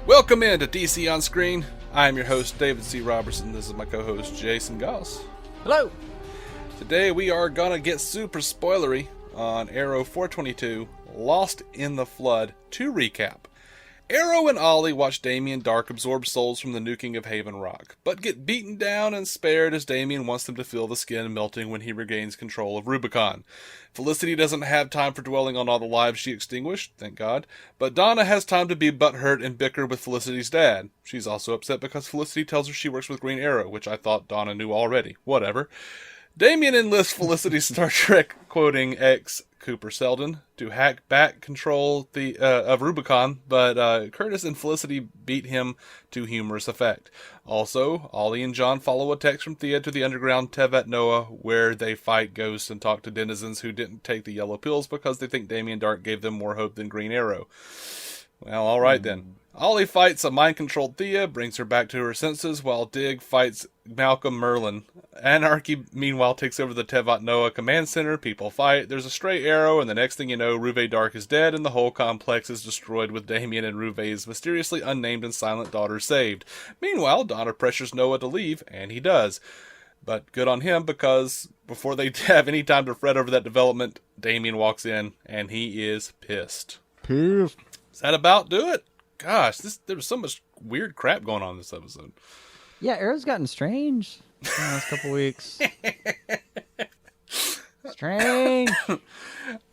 Welcome in to DC On Screen. I am your host, David C. Robertson. This is my co-host, Jason Goss. Hello. Today we are gonna get super spoilery on Arrow 422, Lost in the Flood. To recap, Arrow and Ollie watch Damien Darhk absorb souls from the nuking of Havenrock, but get beaten down and spared as Damien wants them to feel the skin melting when he regains control of Rubicon. Felicity doesn't have time for dwelling on all the lives she extinguished, thank God, but Donna has time to be butthurt and bicker with Felicity's dad. She's also upset because Felicity tells her she works with Green Arrow, which I thought Donna knew already. Whatever. Damien enlists Felicity's Star Trek quoting ex Cooper Seldon to hack back control of Rubicon, but Curtis and Felicity beat him to humorous effect. Also, Ollie and John follow a text from Thea to the underground Tevat Noah, where they fight ghosts and talk to denizens who didn't take the yellow pills because they think Damien Darhk gave them more hope than Green Arrow. Well, alright then. Ollie fights a mind-controlled Thea, brings her back to her senses, while Dig fights Malcolm Merlyn. Anarky, meanwhile, takes over the Tevat Noah command center, people fight, there's a stray arrow, and the next thing you know, Ruve Darhk is dead, and the whole complex is destroyed with Damien and Ruve's mysteriously unnamed and silent daughter saved. Meanwhile, Donna pressures Noah to leave, and he does. But good on him, because before they have any time to fret over that development, Damien walks in, and he is pissed. Does that about do it? Gosh, there was so much weird crap going on in this episode. Yeah, Arrow's gotten strange in the last couple weeks. Strange.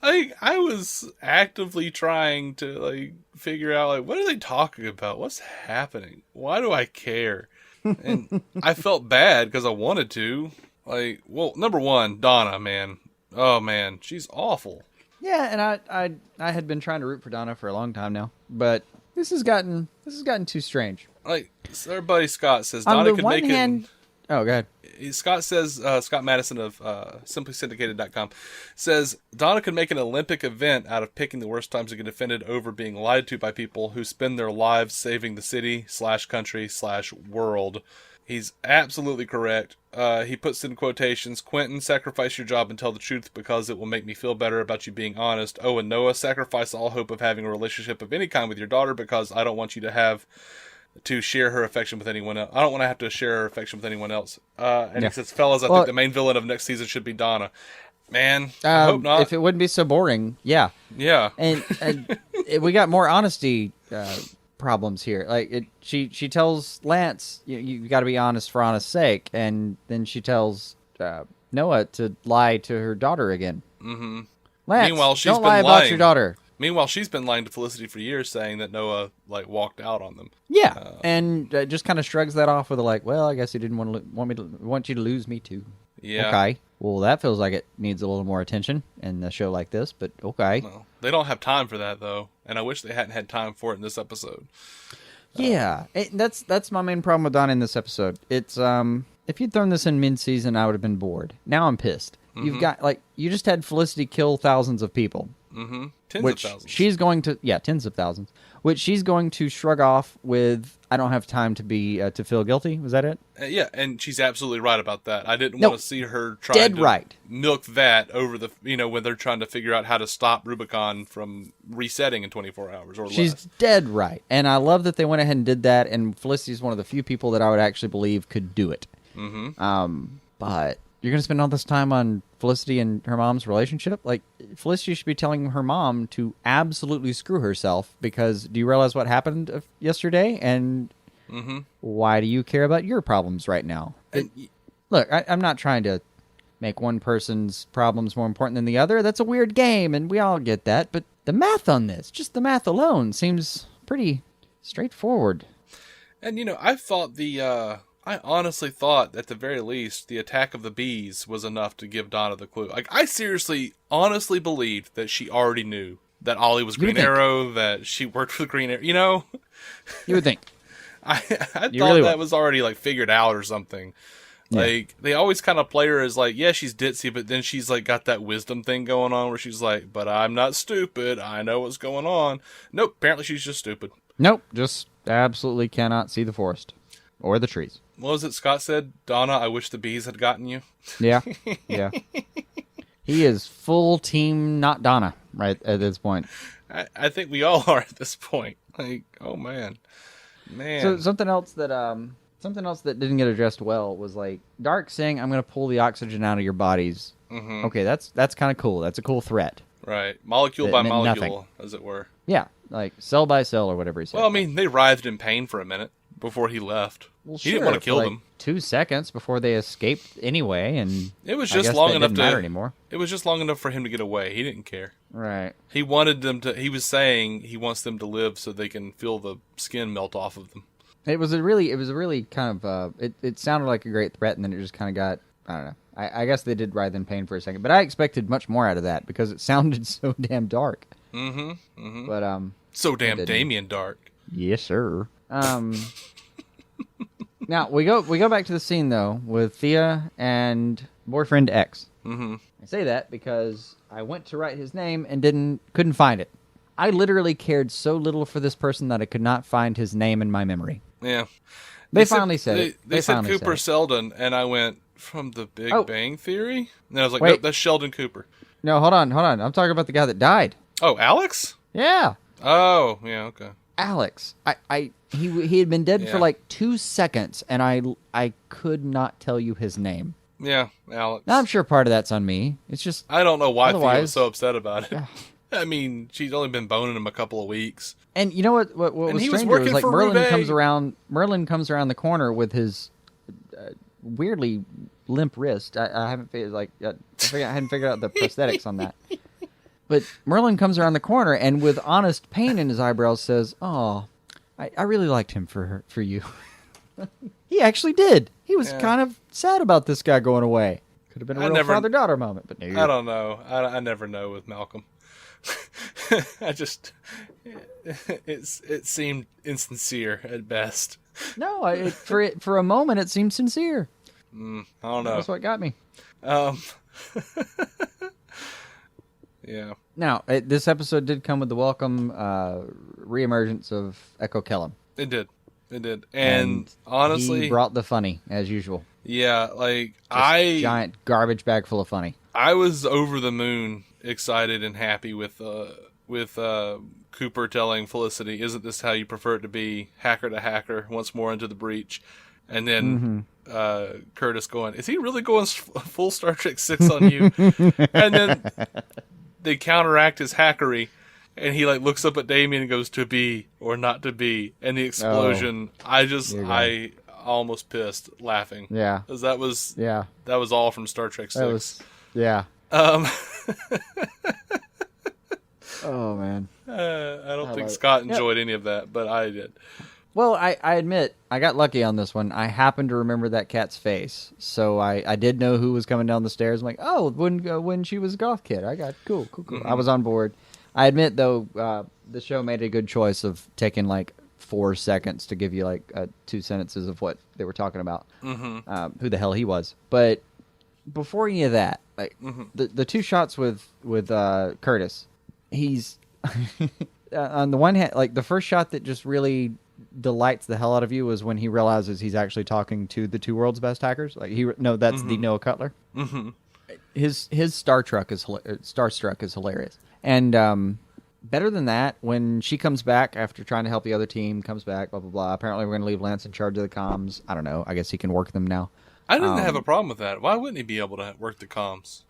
I was actively trying to figure out what are they talking about? What's happening? Why do I care? And I felt bad because I wanted to. Number one, Donna, man. Oh man, she's awful. Yeah, and I had been trying to root for Donna for a long time now, but this has gotten too strange. Our buddy Scott says Donna could make it. Oh, go ahead. Scott says, Scott Madison of simplysyndicated.com says Donna could make an Olympic event out of picking the worst times to get offended over being lied to by people who spend their lives saving the city / country / world. He's absolutely correct. He puts in quotations, Quentin, sacrifice your job and tell the truth because it will make me feel better about you being honest. Oh, and Noah, sacrifice all hope of having a relationship of any kind with your daughter because I don't want you to share her affection with anyone else. I don't want to have to share her affection with anyone else. He says, fellas, I think the main villain of next season should be Donna. Man, I hope not. If it wouldn't be so boring, yeah. Yeah. And we got more honesty problems here. She tells Lance, you got to be honest for honest's sake, and then she tells Noah to lie to her daughter again. Mm-hmm. Lance, Meanwhile, she's don't been lie lying about your daughter. Meanwhile, she's been lying to Felicity for years, saying that Noah walked out on them. Yeah, and just kind of shrugs that off with well, I guess he didn't want you to lose me too. Yeah. Okay. Well, that feels like it needs a little more attention in a show like this, but okay. Well, they don't have time for that though, and I wish they hadn't had time for it in this episode. Yeah, that's my main problem with Donna in this episode. It's if you'd thrown this in mid-season, I would have been bored. Now I'm pissed. Mm-hmm. You've got you just had Felicity kill thousands of people. Mm-hmm. Tens of thousands. She's going to tens of thousands. Which she's going to shrug off with, I don't have time to be to feel guilty. Was that it? Yeah, and she's absolutely right about that. I didn't want to see her trying to right. milk that over the when they're trying to figure out how to stop Rubicon from resetting in 24 hours or less. She's dead right, and I love that they went ahead and did that. And Felicity's one of the few people that I would actually believe could do it. Mm-hmm. But you're going to spend all this time on Felicity and her mom's relationship? Felicity should be telling her mom to absolutely screw herself because do you realize what happened yesterday? And why do you care about your problems right now? Look, I'm not trying to make one person's problems more important than the other. That's a weird game, and we all get that. But the math on this, just the math alone, seems pretty straightforward. And, I honestly thought, at the very least, the attack of the bees was enough to give Donna the clue. I seriously, honestly believed that she already knew that Ollie was Green Arrow, that she worked with Green Arrow, You would think. I thought really that was already, figured out or something. Yeah. They always kind of play her as, yeah, she's ditzy, but then she's, got that wisdom thing going on where she's but I'm not stupid. I know what's going on. Nope, apparently she's just stupid. Nope, just absolutely cannot see the forest. Or the trees. What was it Scott said? Donna, I wish the bees had gotten you. Yeah. Yeah. He is full team not Donna right at this point. I think we all are at this point. Oh, man. Man. So something else that didn't get addressed well was like Darhk saying, "I'm going to pull the oxygen out of your bodies." Mm-hmm. Okay, that's kind of cool. That's a cool threat. Right. Molecule That by meant molecule, nothing. as it were. Yeah, like cell by cell or whatever he said. Well, I mean, they writhed in pain for a minute before he left. Well, He didn't want to kill like them. 2 seconds before they escaped anyway, and It was I just guess long that enough didn't to matter anymore. It was just long enough for him to get away. He didn't care. Right. He wanted them to. He was saying he wants them to live so they can feel the skin melt off of them. It was a really kind of it sounded like a great threat, and then it just kind of got, I don't know. I guess they did writhe in pain for a second, but I expected much more out of that because it sounded so damn dark. Mm-hmm. Mm-hmm. But So damn Damien Darhk. yes, sir. Now we go back to the scene though with Thea and boyfriend X. Mm-hmm. I say that because I went to write his name and couldn't find it. I literally cared so little for this person that I could not find his name in my memory. Yeah. They finally said it. They said finally Cooper said Seldon, and I went, from the Big Bang Theory? And I was like, Wait. nope, that's Sheldon Cooper. No, hold on. I'm talking about the guy that died. Oh, Alex? Yeah, Oh, yeah, okay. Alex. He had been dead for Yeah. like 2 seconds, and I could not tell you his name. Yeah, Alex. Now I'm sure part of that's on me. It's just I don't know why Thea was Otherwise- so upset about it. I mean, she's only been boning him a couple of weeks. And you know what was he was stranger working was like for Merlyn Ruve. Merlyn comes around the corner with his weirdly limp wrist. I haven't figured I hadn't figured out the prosthetics on that. But Merlyn comes around the corner and with honest pain in his eyebrows says, "Oh, I really liked him for you." He actually did. He was kind of sad about this guy going away. Could have been a real father-daughter moment, but no. I don't know. I never know with Malcolm. I just... It seemed insincere at best. No, for a moment it seemed sincere. I don't know. That's what got me. Yeah. Now, this episode did come with the welcome reemergence of Echo Kellum. It did. And honestly... he brought the funny, as usual. Yeah, like, Giant garbage bag full of funny. I was over the moon excited and happy with Cooper telling Felicity, "Isn't this how you prefer it to be? Hacker to hacker, once more into the breach." And then Curtis going, "Is he really going full Star Trek 6 on you?" And then they counteract his hackery, and he like looks up at Damien and goes, "To be or not to be?" And the explosion, I almost pissed laughing. Yeah. 'Cause that was Yeah. all from Star Trek 6. Yeah. Um, Oh, man. I don't think love it. Scott enjoyed any of that, but I did. Well, I admit, I got lucky on this one. I happened to remember that cat's face. So I did know who was coming down the stairs. I'm like, oh, when she was a goth kid. I got cool. Mm-hmm. I was on board. I admit, though, the show made a good choice of taking like 4 seconds to give you like 2 sentences of what they were talking about. Mm-hmm. Who the hell he was. But before any of that, like the 2 shots with Curtis, he's on the one hand, like the first shot that just really delights the hell out of you was when he realizes he's actually talking to the 2 world's best hackers. Like that's the Noah Cutler. Mm-hmm. His starstruck is hilarious. And better than that, when she comes back after trying to help the other team, comes back, blah blah blah. Apparently, we're going to leave Lance in charge of the comms. I don't know. I guess he can work them now. I didn't have a problem with that. Why wouldn't he be able to work the comms?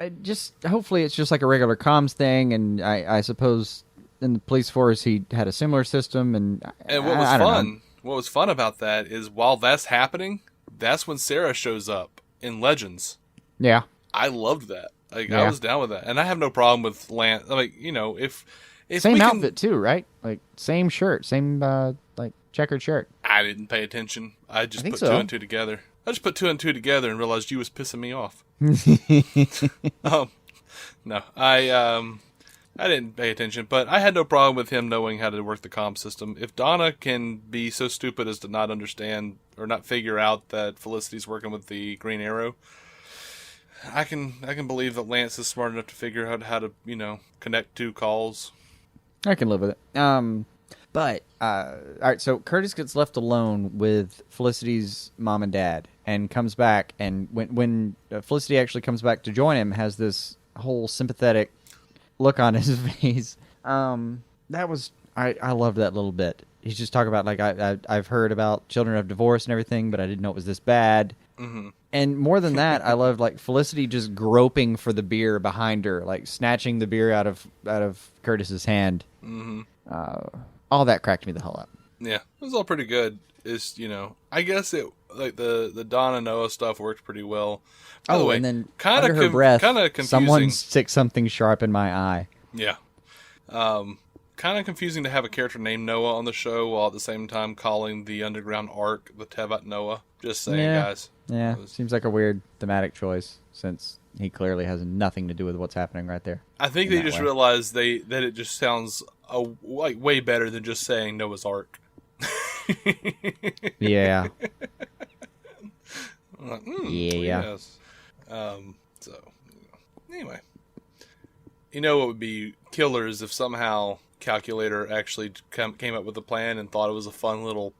Hopefully it's just like a regular comms thing, and I suppose in the police force he had a similar system. And what was fun about that is while that's happening, that's when Sarah shows up in Legends. Yeah, I loved that. Like I was down with that, and I have no problem with Lance. Like if same outfit too, right? Like same shirt, same like checkered shirt. I didn't pay attention. I just put so. 2 and 2 together. I just put 2 and 2 together and realized you was pissing me off. No, I didn't pay attention, but I had no problem with him knowing how to work the comm system. If Donna can be so stupid as to not understand or not figure out that Felicity's working with the Green Arrow, I can believe that Lance is smart enough to figure out how to, connect 2 calls. I can live with it. But all right, so Curtis gets left alone with Felicity's mom and dad, and comes back, and when Felicity actually comes back to join him, has this whole sympathetic look on his face. That was I loved that little bit. he's just talking about, like, I've heard about children of divorce and everything, but I didn't know it was this bad. Mm-hmm. And more than that, I love, like, Felicity just groping for the beer behind her, like snatching the beer out of Curtis's hand. Mm-hmm. All that cracked me the hell up. Yeah, it was all pretty good. It's, I guess it, like, the Donna Noah stuff worked pretty well. By the way, and then kind under her breath, kind of confusing. someone stick something sharp in my eye. Yeah. Kind of confusing to have a character named Noah on the show while at the same time calling the underground arc the Tevat Noah. Just saying, guys. Yeah, seems like a weird thematic choice since he clearly has nothing to do with what's happening right there. I think they just realized that it just sounds like way better than just saying Noah's Ark. Yeah. Like, yeah. Yes. So, anyway. You know what would be killers if somehow Calculator actually came up with a plan and thought it was a fun little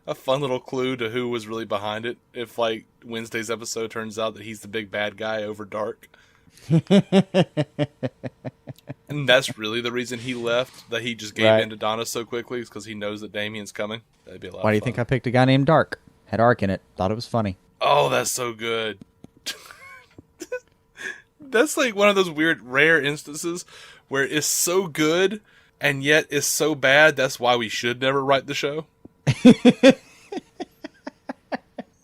a fun little clue to who was really behind it. If, like, Wednesday's episode turns out that he's the big bad guy over Dark. And that's really the reason he left, that he just gave in to Donna so quickly, is because he knows that Damien's coming. That'd be a lot of fun. Why do you think I picked a guy named Dark? Had Ark in it. Thought it was funny. Oh, that's so good. That's like one of those weird, rare instances where it's so good and yet it's so bad. That's why we should never write the show.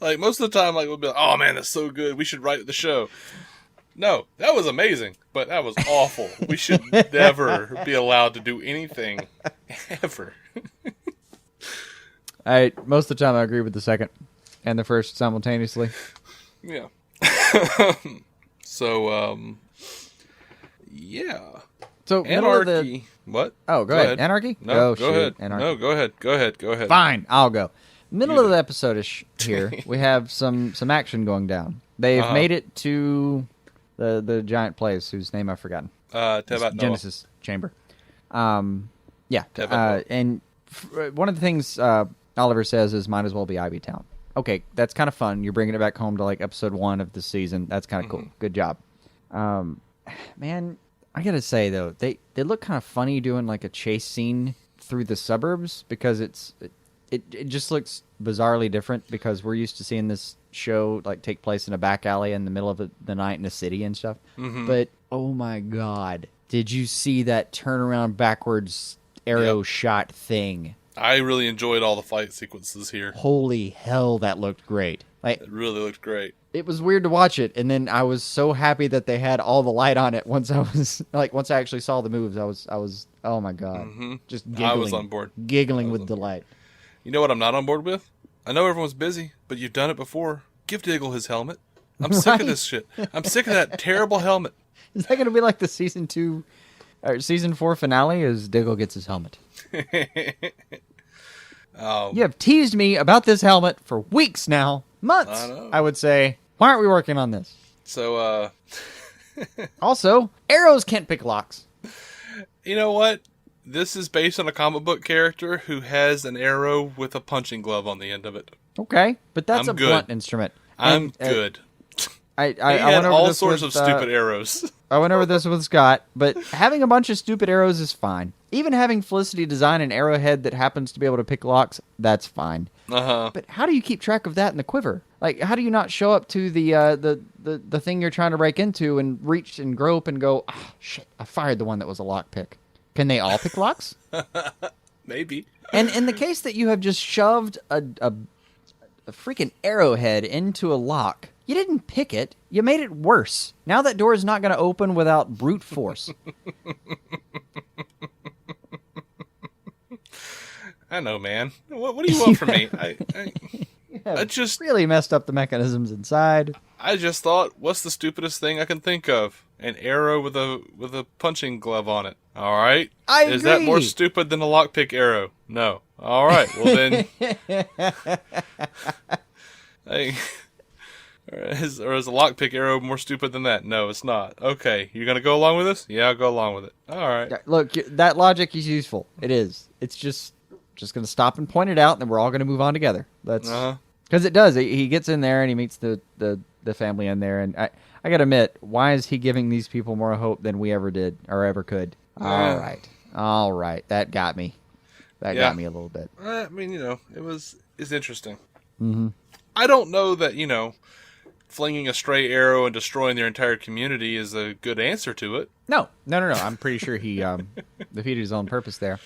Like, most of the time, like, we'll be like, oh man, that's so good, we should write the show. No, that was amazing, but that was awful. We should never be allowed to do anything ever. Most of the time I agree with the second and the first simultaneously. Yeah. So, yeah. So, Anarky. What? Oh, go ahead. Anarky? No, go ahead. Anarky. No, go ahead. Go ahead. Fine, I'll go. Middle of the episode-ish here, we have some action going down. They've made it to the giant place whose name I've forgotten. Tevat Noah. Genesis Chamber. Yeah. Tevat and one of the things Oliver says is, might as well be Ivy Town. Okay, that's kind of fun. You're bringing it back home to, like, episode 1 of the season. That's kind of cool. Good job. Man, I gotta say, though, they look kind of funny doing, like, a chase scene through the suburbs, because it just looks bizarrely different, because we're used to seeing this show, like, take place in a back alley in the middle of the night in a city and stuff. But, oh my god, did you see that turnaround backwards arrow shot thing? I really enjoyed all the fight sequences here. Holy hell, that looked great. Like, it really looked great. It was weird to watch it, and then I was so happy that they had all the light on it once I actually saw the moves. I was oh my god. Just giggling. I was on board. Giggling with delight. You know what I'm not on board with? I know everyone's busy, but you've done it before. Give Diggle his helmet. I'm sick of this shit. I'm sick of that terrible helmet. Is that going to be like the season 2 or season 4 finale, as Diggle gets his helmet? You have teased me about this helmet for weeks now. Months, I would say. Why aren't we working on this? So, Also, arrows can't pick locks. You know what? This is based on a comic book character who has an arrow with a punching glove on the end of it. Okay, but that's blunt instrument. I'm good. I had went over all this sorts with, of stupid arrows. I went over this with Scott, but having a bunch of stupid arrows is fine. Even having Felicity design an arrowhead that happens to be able to pick locks, that's fine. But how do you keep track of that in the quiver? Like, how do you not show up to the thing you're trying to break into and reach and grope and go, oh, shit, I fired the one that was a lockpick. Can they all pick locks? Maybe. And in the case that you have just shoved a freaking arrowhead into a lock, you didn't pick it. You made it worse. Now that door is not going to open without brute force. I know, man. What do you want from me? I just really messed up the mechanisms inside. I just thought, what's the stupidest thing I can think of? An arrow with a punching glove on it. All right. I agree. Is that more stupid than a lockpick arrow? No. All right. Well then. Or is a lockpick arrow more stupid than that? No, it's not. Okay, you're gonna go along with this? Yeah, I'll go along with it. All right. Look, that logic is useful. It is. It's just gonna stop and point it out, and then we're all gonna move on together. That's because it does. He gets in there and he meets the family in there, and I gotta admit, why is he giving these people more hope than we ever did or ever could? All right, that got me. That got me a little bit. I mean, it's interesting. Mm-hmm. I don't know that, flinging a stray arrow and destroying their entire community is a good answer to it. No. I'm pretty sure he defeated his own purpose there.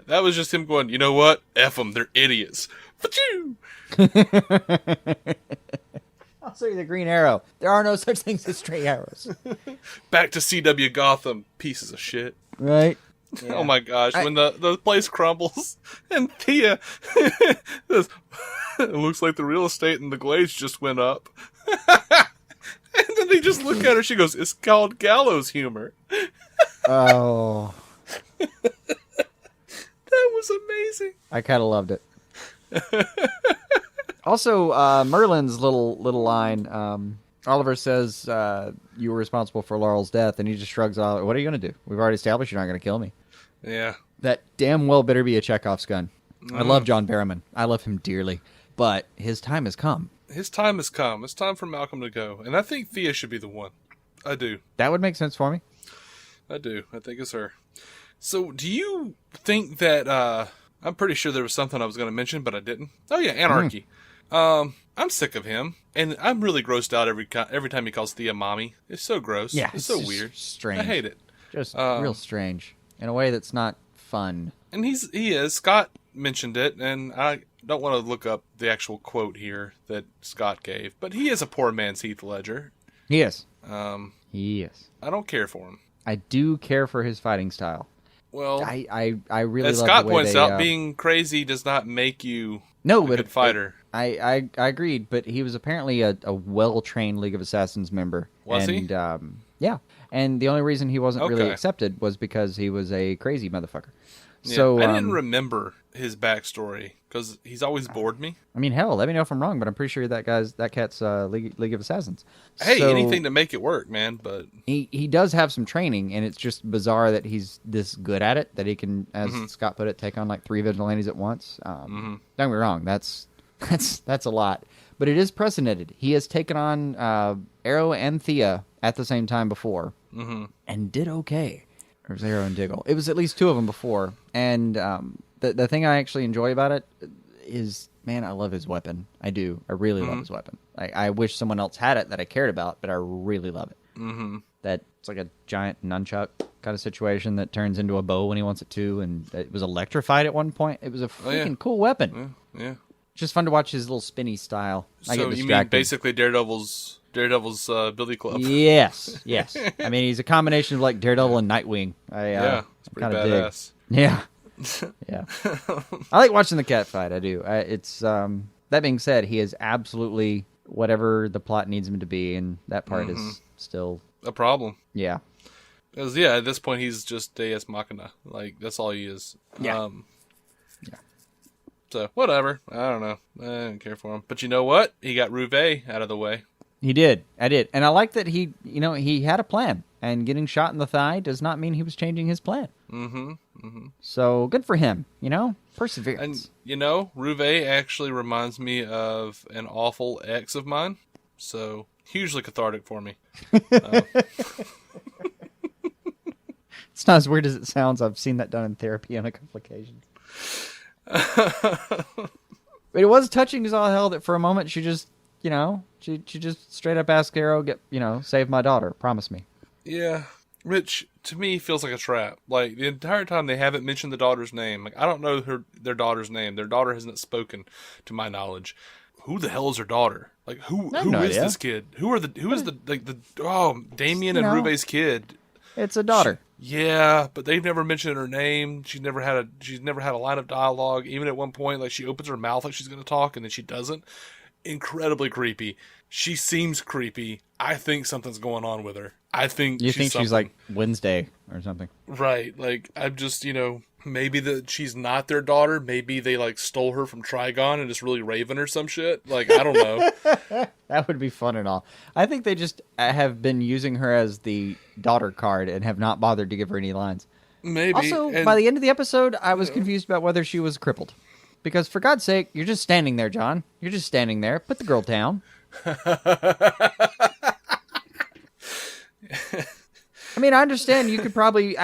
That was just him going, you know what? F them, they're idiots. Fa-choo! I'll show you the green arrow. There are no such things as stray arrows. Back to CW Gotham, pieces of shit. Right? Yeah. Oh my gosh, when the place crumbles and Thea, it looks like the real estate in the Glades just went up. And then they just look at her, she goes, it's called gallows humor. Oh. That was amazing. I kind of loved it. Also, Merlyn's little line, Oliver says, you were responsible for Laurel's death, and he just shrugs off. What are you going to do? We've already established you're not going to kill me. Yeah. That damn well better be a Chekhov's gun. I love John Barrowman. I love him dearly. But his time has come. His time has come. It's time for Malcolm to go. And I think Thea should be the one. I do. That would make sense for me. I do. I think it's her. So, do you think that, I'm pretty sure there was something I was going to mention, but I didn't. Oh yeah, Anarky. I'm sick of him, and I'm really grossed out every time he calls Thea mommy. It's so gross. Yeah, it's so weird. Strange. I hate it. Just real strange in a way that's not fun. And he is. Scott mentioned it, and I don't want to look up the actual quote here that Scott gave, but he is a poor man's Heath Ledger. He is. He is. I don't care for him. I do care for his fighting style. Well, I really as love Scott the way points out, being crazy does not make you a good fighter. I agreed, but he was apparently a well-trained League of Assassins member. Was he? Yeah. And the only reason he wasn't really accepted was because he was a crazy motherfucker. Yeah, so I didn't remember his backstory because he's always bored me. I mean, hell, let me know if I'm wrong, but I'm pretty sure that cat's League of Assassins. Hey, anything to make it work, man. But he does have some training, and it's just bizarre that he's this good at it that he can, as Scott put it, take on like 3 vigilantes at once. Don't get me wrong, that's a lot, but it is precedented. He has taken on Arrow and Thea at the same time before, and did okay. Or was Arrow and Diggle? It was at least 2 of them before. And the thing I actually enjoy about it is, man, I love his weapon. I do. I really love his weapon. I wish someone else had it that I cared about, but I really love it. That it's like a giant nunchuck kind of situation that turns into a bow when he wants it to, and it was electrified at one point. It was a freaking cool weapon. Yeah. It's just fun to watch his little spinny style. I get So distracted. you mean basically Daredevil's Billy Club? Yes. I mean, he's a combination of like Daredevil and Nightwing. It's pretty badass. Yeah. I like watching the cat fight. I do. It's that being said, he is absolutely whatever the plot needs him to be, and that part is still a problem. Yeah. Because at this point he's just Deus Machina. Like that's all he is. Yeah. So whatever. I don't know. I don't care for him. But you know what? He got Ruve out of the way. He did. I did. And I like that he had a plan. And getting shot in the thigh does not mean he was changing his plan. So good for him, perseverance. And, Ruve actually reminds me of an awful ex of mine. So hugely cathartic for me. It's not as weird as it sounds. I've seen that done in therapy on a couple occasions. But it was touching as all hell that for a moment she just, she just straight up asked Arrow, save my daughter. Promise me. Yeah. Which, to me, feels like a trap. Like, the entire time they haven't mentioned the daughter's name. Like, I don't know their daughter's name. Their daughter hasn't spoken, to my knowledge. Who the hell is her daughter? Like, who is this kid? Who is Damien and Ruve's kid? It's a daughter. But they've never mentioned her name. She's never had a line of dialogue. Even at one point, like, she opens her mouth like she's going to talk, and then she doesn't. Incredibly creepy. She seems creepy. I think something's going on with her. I think she's like Wednesday or something. Right. Like, I'm just, maybe she's not their daughter. Maybe they, like, stole her from Trigon and is really Raven or some shit. Like, I don't know. That would be fun and all. I think they just have been using her as the daughter card and have not bothered to give her any lines. Maybe. Also, by the end of the episode, I was confused about whether she was crippled. Because, for God's sake, you're just standing there, John. You're just standing there. Put the girl down. I mean, I understand you could probably...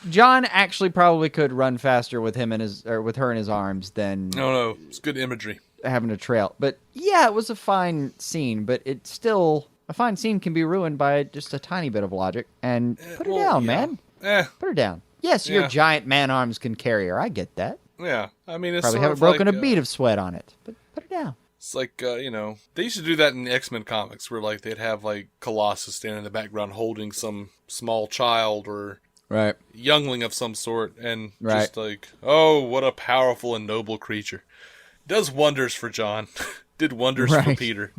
John actually probably could run faster with him with her in his arms than... No, it's good imagery. Having a trail. But yeah, it was a fine scene, but it's still... A fine scene can be ruined by just a tiny bit of logic. And put her down, man. Put her down. Yes, your giant man arms can carry her. I get that. Yeah. I mean, it's probably haven't broken a bead of sweat on it. But put her down. It's like, they used to do that in the X-Men comics where, like, they'd have, like, Colossus standing in the background holding some small child or youngling of some sort. And just like, oh, what a powerful and noble creature. Does wonders for John. Did wonders for Peter.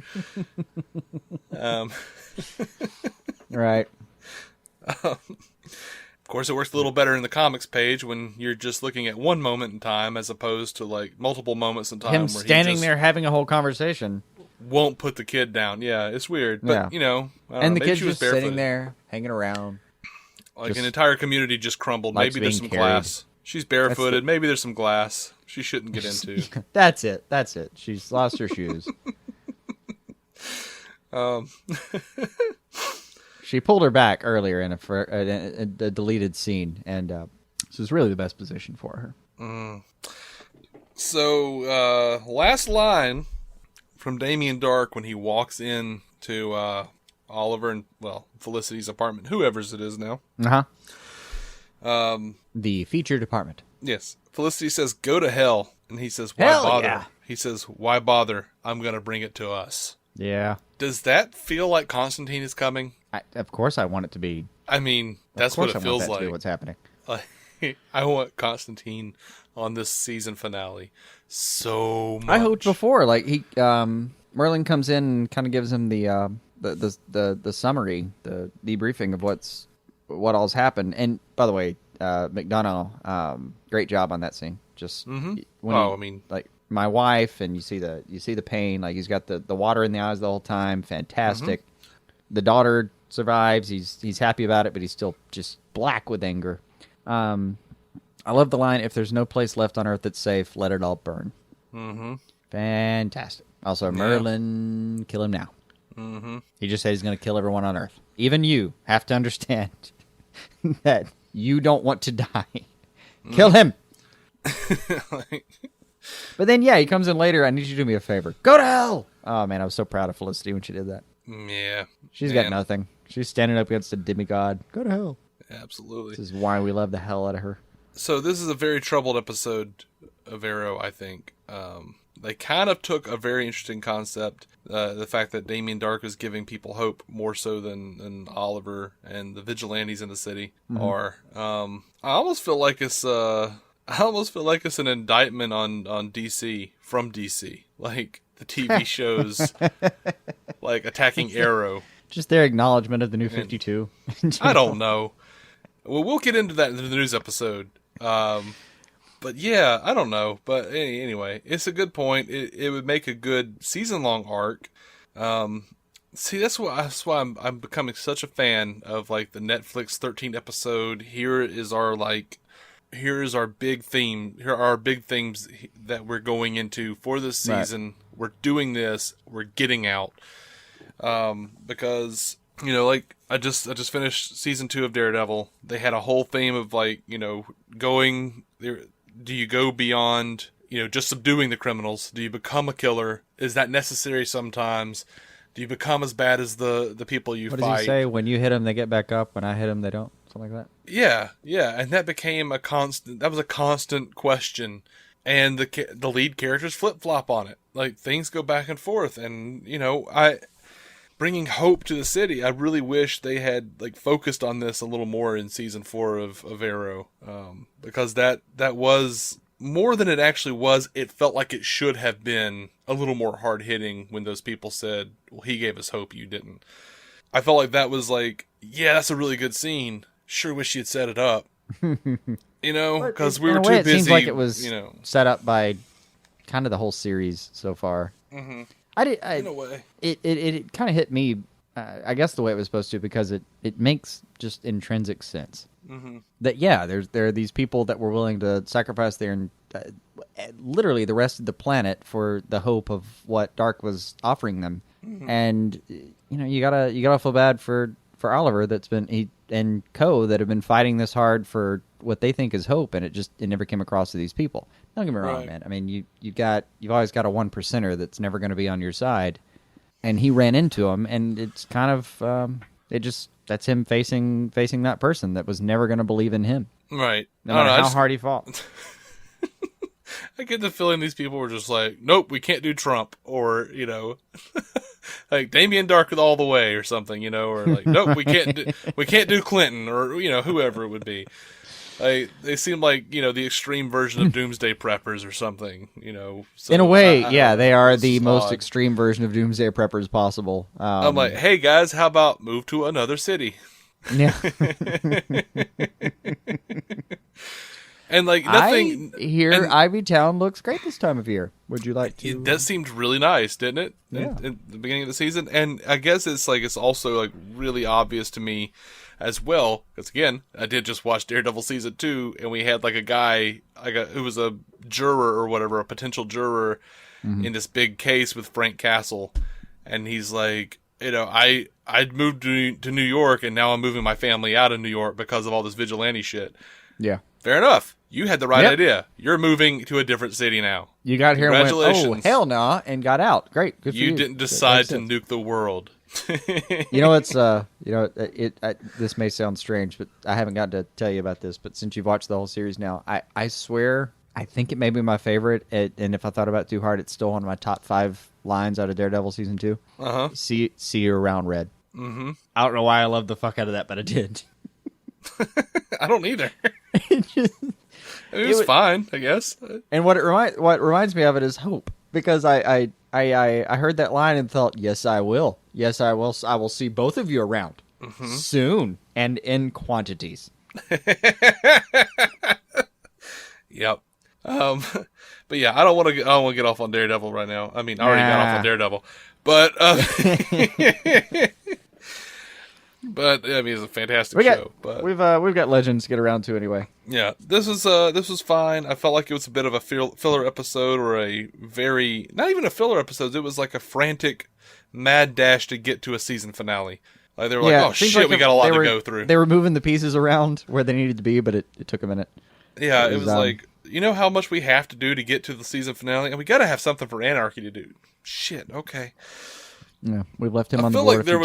Right. Of course, it works a little better in the comics page when you're just looking at one moment in time as opposed to like multiple moments in time. Him standing there having a whole conversation. Won't put the kid down. Yeah, it's weird. But, and the kid's just sitting there, hanging around. Like an entire community just crumbled. Maybe there's some glass. She's barefooted. Maybe there's some glass she shouldn't get into. That's it. She's lost her shoes. She pulled her back earlier in a deleted scene, and this is really the best position for her. So, last line from Damien Darhk when he walks in to Oliver and, Felicity's apartment, whoever's it is now. The featured apartment. Yes. Felicity says, "Go to hell." And he says, "Why bother?" Yeah. He says, "Why bother? I'm going to bring it to us." Yeah. Does that feel like Constantine is coming? Of course I want it to be. I mean, that's what it feels like. What's happening. I want Constantine on this season finale so much. I hoped before. Like, Merlyn comes in and kind of gives him the summary, the debriefing of what all's happened. And, by the way, McDonough, great job on that scene. Just like my wife, and you see the pain. Like, he's got the water in the eyes the whole time. Fantastic. The daughter survives. He's happy about it, but he's still just black with anger. I love the line, "If there's no place left on Earth that's safe, let it all burn." Fantastic. Also, Merlyn, kill him now. He just said he's going to kill everyone on Earth. Even you have to understand that you don't want to die. Kill him. But then, he comes in later. "I need you to do me a favor. Go to hell." Oh, man, I was so proud of Felicity when she did that. Yeah. She's got nothing. She's standing up against a demigod. Go to hell. Absolutely. This is why we love the hell out of her. So this is a very troubled episode of Arrow, I think. They kind of took a very interesting concept, the fact that Damien Darhk is giving people hope more so than Oliver and the vigilantes in the city are. I almost feel like it's an indictment on DC from DC, like the TV shows, like attacking Arrow. Just their acknowledgement of the New 52. I don't know. Well, we'll get into that in the news episode. But yeah, I don't know. But anyway, it's a good point. It would make a good season-long arc. See, that's why I'm becoming such a fan of like the Netflix 13 episode. Here is our big theme. Here are our big themes that we're going into for this season. Right. We're doing this. We're getting out. Because like I just finished season 2 of Daredevil. They had a whole theme of like going there. Do you go beyond just subduing the criminals? Do you become a killer? Is that necessary sometimes? Do you become as bad as the people you fight? What does he say? When you hit them, they get back up. When I hit them, they don't. Something like that. Yeah, and that became a constant. That was a constant question, and the lead characters flip flop on it. Like things go back and forth, and bringing hope to the city. I really wish they had like focused on this a little more in season 4 of Arrow, because that was more than it actually was. It felt like it should have been a little more hard hitting when those people said, "Well, he gave us hope, you didn't." I felt like that was like, yeah, that's a really good scene. Sure wish you'd set it up, because we were too busy. It seems like it was set up by kind of the whole series so far. Mm-hmm. In a way. It kind of hit me, I guess the way it was supposed to, because it makes just intrinsic sense. Mm-hmm. That, there are these people that were willing to sacrifice their literally the rest of the planet for the hope of what Darhk was offering them. Mm-hmm. And, you gotta feel bad for Oliver. and co that have been fighting this hard for what they think is hope, and it never came across to these people. Don't get me wrong, man. I mean, you've always got a 1%er that's never going to be on your side, and he ran into him, and it's kind of that's him facing that person that was never going to believe in him, right? No matter how hard he fought. I get the feeling these people were just like, nope, we can't do Trump, or like Damien Darhk all the way, or something, or like, nope, we can't do Clinton, or whoever it would be. They seem like the extreme version of doomsday preppers or something, So in a way, they are the most extreme version of doomsday preppers possible. I'm like, hey guys, how about move to another city? Yeah. And like nothing here, Ivy Town looks great this time of year. Would you like to? That seemed really nice, didn't it? Yeah. In the beginning of the season, and I guess it's also like really obvious to me as well, because again, I did just watch Daredevil season 2, and we had like a guy who was a juror or whatever, a potential juror in this big case with Frank Castle, and he's like, I moved to New York, and now I'm moving my family out of New York because of all this vigilante shit. Yeah. Fair enough. You had the right idea. You're moving to a different city now. You got here and went, oh, hell no, and got out. Great. Good for you. You didn't decide to nuke the world. This may sound strange, but I haven't gotten to tell you about this, but since you've watched the whole series now, I swear, I think it may be my favorite, and if I thought about it too hard, it's still one of my top 5 lines out of Daredevil season 2. Uh-huh. See you around, Red. Mm-hmm. I don't know why I loved the fuck out of that, but I did. I don't either. It was fine, I guess. And what reminds me of it is hope, because I heard that line and thought, yes, I will. Yes, I will. I will see both of you around soon and in quantities. Yep. But yeah, I don't want to get off on Daredevil right now. I mean, I already got off on Daredevil, but. But I mean, it's a fantastic show. But we've got Legends to get around to anyway. Yeah, this was fine. I felt like it was a bit of a filler episode, or not even a filler episode. It was like a frantic, mad dash to get to a season finale. Like they were like, oh shit, we got a lot to go through. They were moving the pieces around where they needed to be, but it took a minute. Yeah, it was like, how much we have to do to get to the season finale, and we got to have something for Anarky to do. Shit, okay. Yeah, we've left him on the board. I feel like there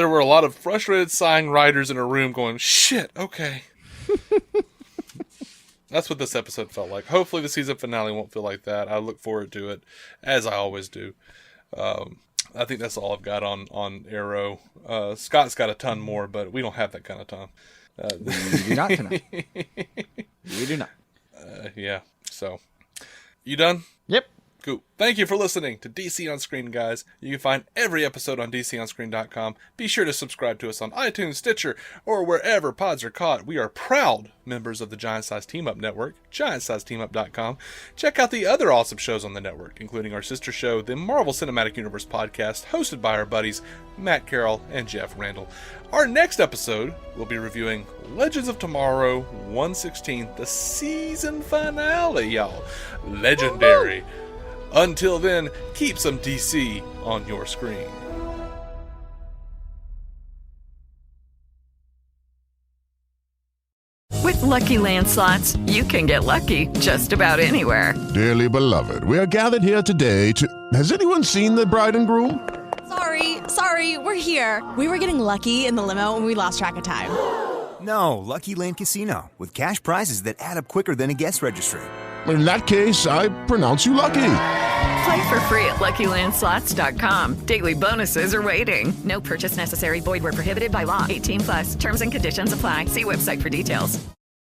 were a lot of frustrated sign writers in a room going, shit, okay. That's what this episode felt like. Hopefully the season finale won't feel like that. I look forward to it, as I always do. I think that's all I've got on Arrow. Scott's got a ton more, but we don't have that kind of time. We do not tonight. We do not. Yeah, so. You done? Yep. Cool. Thank you for listening to DC On Screen, guys. You can find every episode on DCOnScreen.com. Be sure to subscribe to us on iTunes, Stitcher, or wherever pods are caught. We are proud members of the Giant Size Team Up Network, GiantSizeTeamUp.com. Check out the other awesome shows on the network, including our sister show, the Marvel Cinematic Universe podcast, hosted by our buddies Matt Carroll and Jeff Randall. Our next episode, we'll be reviewing Legends of Tomorrow 116, the season finale, y'all. Legendary. Until then, keep some DC on your screen. With Lucky Land Slots, you can get lucky just about anywhere. Dearly beloved, we are gathered here today to... Has anyone seen the bride and groom? Sorry, we're here. We were getting lucky in the limo and we lost track of time. No, Lucky Land Casino, with cash prizes that add up quicker than a guest registry. In that case, I pronounce you lucky. Play for free at LuckyLandSlots.com. Daily bonuses are waiting. No purchase necessary. Void where prohibited by law. 18+. Terms and conditions apply. See website for details.